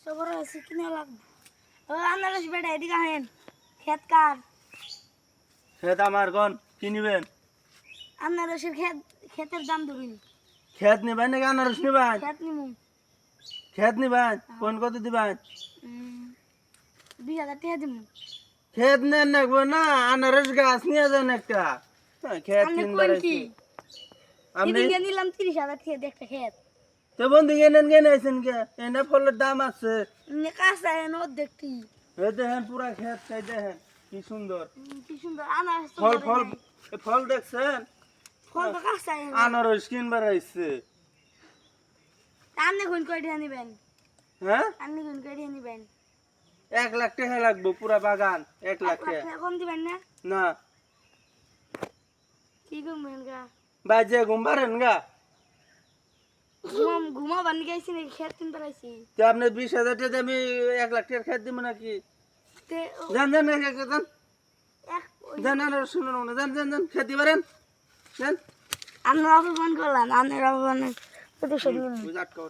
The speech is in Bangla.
সবর আছে কিনা লাগবে ও আনারস বেটা এদিকে আহেন ক্ষেত কার ক্ষেত আমার কোন কি নিবেন আনারসের ক্ষেতের দাম ধরুন ক্ষেত নিবেন নাকি আনারস নিবেন ক্ষেত নিমু ক্ষেত নিবেন কোন কত দিবেন 20,000 টাকা দিমু ক্ষেত নেন নাকবো না আনারস গাছ নিয়ে যান একটা ক্ষেত আপনি কিনবার কোন আছি কি আপনি এদিকে নিলাম 30,000 টাকা দিয়ে একটা ক্ষেত তো বন্ধু এনেন কেন আছেন কে এনে ফলের দাম আছে এমনি কাঁচা এনে দেখতি এই দেখেন পুরা ক্ষেত চাই দেখেন কি সুন্দর কি সুন্দর আনারস তো ফল ধরে ফল নাই। এ ফল দেখছেন ফল তো কাঁচা এনে আনারস কিনবার আইছে আপনি কোন কয় টাকা নিবেন হ্যাঁ আপনি কোন কয় টাকা নিবেন 1 লাখ টাকা লাগবো পুরা বাগান 1 লাখ 1 লাখ টাকা টাকা কম দিবেন না না কি করবেন গা বাজে ঘুমবারেন গা ঘুমাবার নিয়ে গেছি নাকি ক্ষেত কিনতে পাইছি তো আপনি 20,000 টাকা দিয়ে আমি 1 লাখ টাকা খেত দিব নাকি তে যান যান যান যান এক যান আনারস শুনুন না যান যান যান খেতে পারেন যান আপনার অপমান করলাম আপনার অপমান প্রতিশোধ নিন ওই যে আটকা